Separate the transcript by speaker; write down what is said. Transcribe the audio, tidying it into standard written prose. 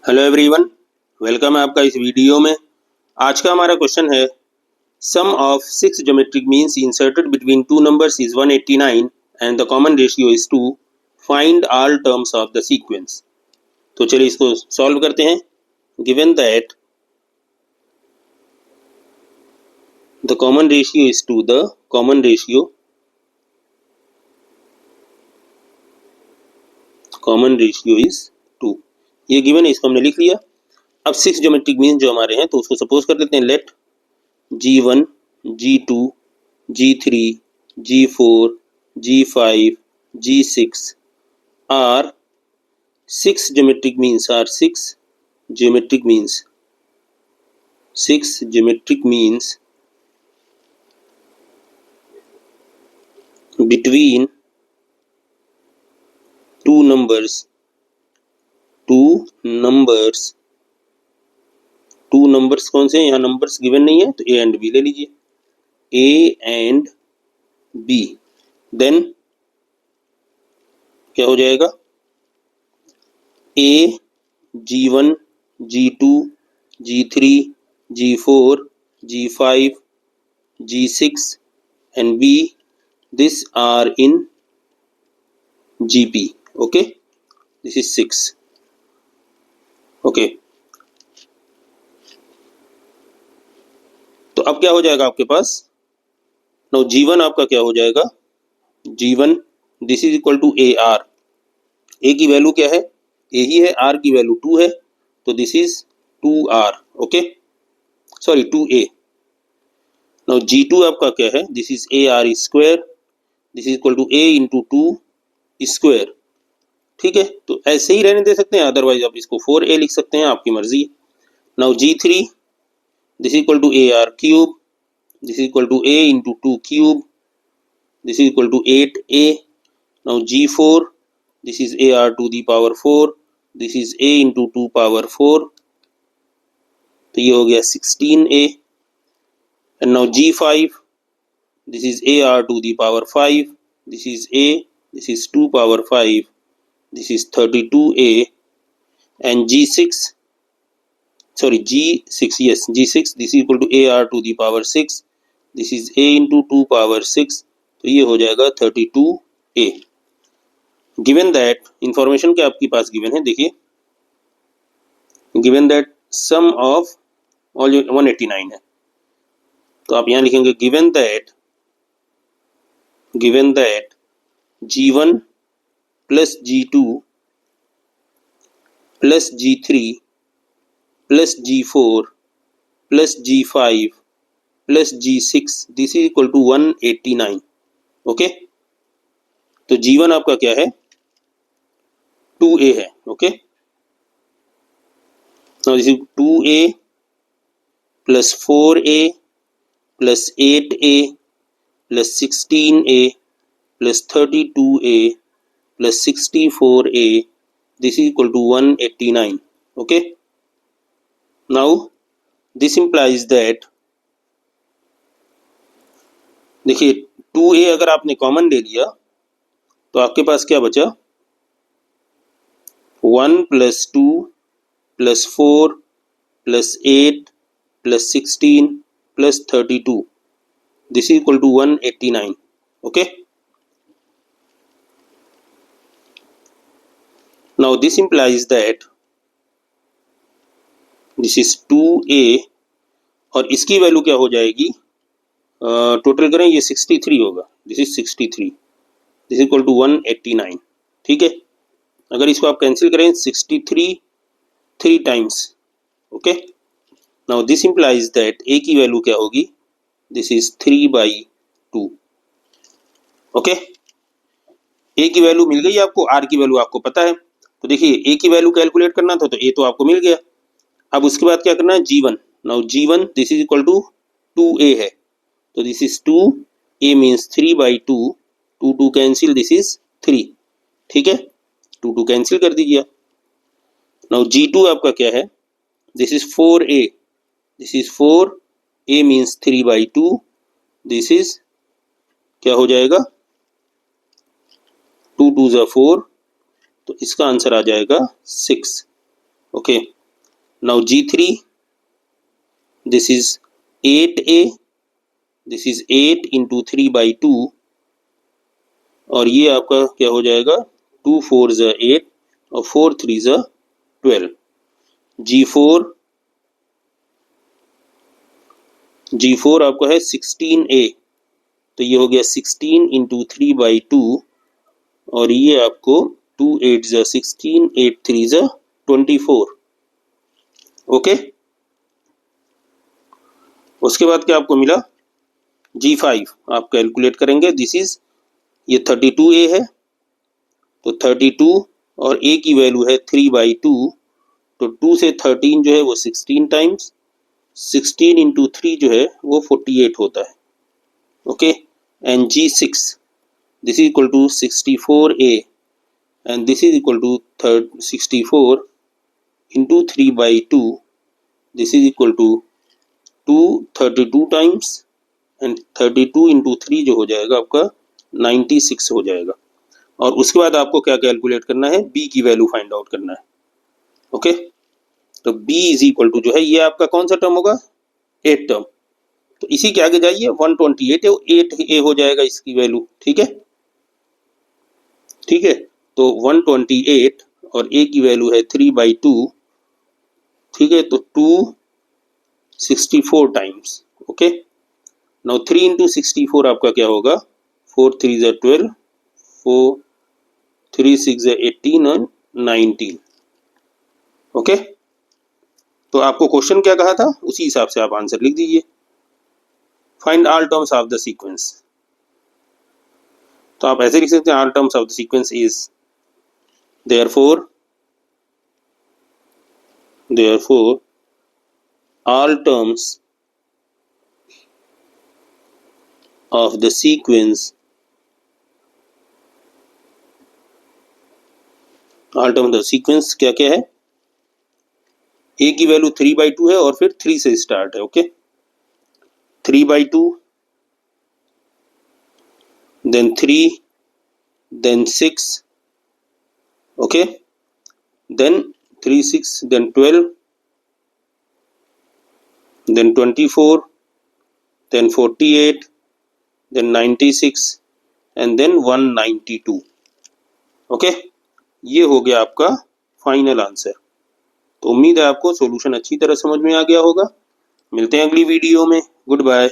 Speaker 1: Hello everyone, welcome है आपका इस वीडियो में। आज का हमारा क्वेश्चन है sum of 6 geometric means inserted between two numbers is 189 and the common ratio is 2। Find all terms of the sequence. तो चलिए इसको सॉल्व करते हैं। Given that the common ratio is 2, the common ratio is 2। ये given है, इसको हमने लिख लिया। अब 6 ज्योमेट्रिक मीन्स जो हमारे हैं तो उसको सपोज कर लेते हैं। Let G1, G2, G3, G4, G5, G6 are 6 geometric means between two numbers कौन से हैं? यहाँ नंबर्स गिवन नहीं है तो ए एंड बी ले लीजिए। ए एंड बी, देन क्या हो जाएगा? ए G1, G2, G3, G4, G5, G6 and B, this are in GP. Okay, this is 6. Okay, तो अब क्या हो जाएगा आपके पास? नाउ G1 आपका क्या हो जाएगा? G1 this is equal to AR। A की वैल्यू क्या है? ए ही है, आर की वैल्यू 2 है, तो this is 2R। Okay, sorry 2A। Now G2 आपका क्या है? This is AR square, this is equal to A into 2 square. ठीक है, तो ऐसे ही रहने दे सकते हैं, अदरवाइज आप इसको 4A लिख सकते हैं, आपकी मर्जी। Now G3 this is equal to AR cube, this is equal to A into 2 cube, this is equal to 8A. Now G4 this is AR to the power 4, this is A into 2 power 4, तो ये हो गया 16A। and now G5 this is AR to the power 5, this is A, this is 2 power 5, this is 32A। and G6 yes, G6 this is equal to AR to the power 6, this is A into 2 power 6, तो ये हो जाएगा 32A। Given that information क्या आपके पास given है, देखिए given that sum of all 189 है, तो आप यहाँ लिखेंगे given that G1 plus G2 plus G3 plus G4 plus G5 plus G6 this is equal to 189। Okay, तो G1 आपका क्या है? 2A है। Okay, now this is 2A plus 4A plus 8A plus 16A plus 32A plus 64A, this is equal to 189। Okay, now this implies that, देखिए 2A अगर आपने common ले लिया तो आपके पास क्या बचा? 1 plus 2 plus 4 plus 8 plus 16 plus 32, this is equal to 189। Okay, now this implies that this is 2A और इसकी वैल्यू क्या हो जाएगी? टोटल करें, ये 63 होगा, this is 63, this equal to 189। ठीक है, अगर इसको आप कैंसिल करें 63 3 times. Okay, now this implies that A की वैल्यू क्या होगी? This is 3/2। ओके, ए की वैल्यू मिल गई आपको, आर की वैल्यू आपको पता है, तो देखिए ए की वैल्यू कैलकुलेट करना था तो ए तो आपको मिल गया। अब उसके बाद क्या करना है? G1, now G1 this is equal to 2A है, तो this is 2A means 3/2, 2 cancel, this is 3। ठीक है, 2 कैंसिल कर दीजिए। नाउ G2 आपका क्या है? This is 4A, this is 4A means 3/2, this is क्या हो जाएगा? 2 2 4, तो इसका आंसर आ जाएगा 6। Okay. Now G3, this is 8A, this is 8 into 3/2 और ये आपका क्या हो जाएगा 2 4 ज़ा 8 और 4 3 ज़ा 12। G4 आपका है 16A, तो ये हो गया 16 इंटू 3/2 और ये आपको 2 8 ज़ा 16, 8 3 ज़ा 24। ओके, उसके बाद क्या आपको मिला G5 आप कैलकुलेट करेंगे। दिस इज ये 32A है, तो 32 और A की वैल्यू है 3/2, तो 2 से 13 जो है वो 16 टाइम्स, 16 इंटू 3 जो है वो 48 होता है। Okay, and G6 this is equal to 64A and this is equal to 64 into 3/2, this is equal to 32 times and 32 into 3 जो हो जाएगा आपका 96 हो जाएगा। और उसके बाद आपको क्या कैलकुलेट करना है, b की वैल्यू फाइंड आउट करना है। ओके, तो b इज इक्वल टू जो है ये आपका कौन सा टर्म होगा 8 टर्म, तो इसी के आगे जाइए 128 8A हो जाएगा इसकी वैल्यू। ठीक है, ठीक है, तो 128 और A की वैल्यू है 3/2। ठीक है, तो 264 टाइम्स। ओके, नाउ 3 इंटू 64 आपका क्या होगा 4 3 ज़ा 12, 4 3 6 ज़ा 18 और 19। ओके, तो आपको क्वेश्चन क्या कहा था उसी हिसाब से आप आंसर लिख दीजिए। Find all terms of the sequence, तो आप ऐसे लिख सकते हैं all terms of the sequence is therefore all terms of the sequence क्या क्या है, a की वैल्यू 3/2 है और फिर 3 से स्टार्ट है। Okay, 3/2 then 3 then 6, okay, then 3 6 then 12 then 24 then 48 then 96 and then 192। Okay, ये हो गया आपका फाइनल आंसर। तो उम्मीद है आपको सॉल्यूशन अच्छी तरह समझ में आ गया होगा। मिलते हैं अगली वीडियो में। Good bye.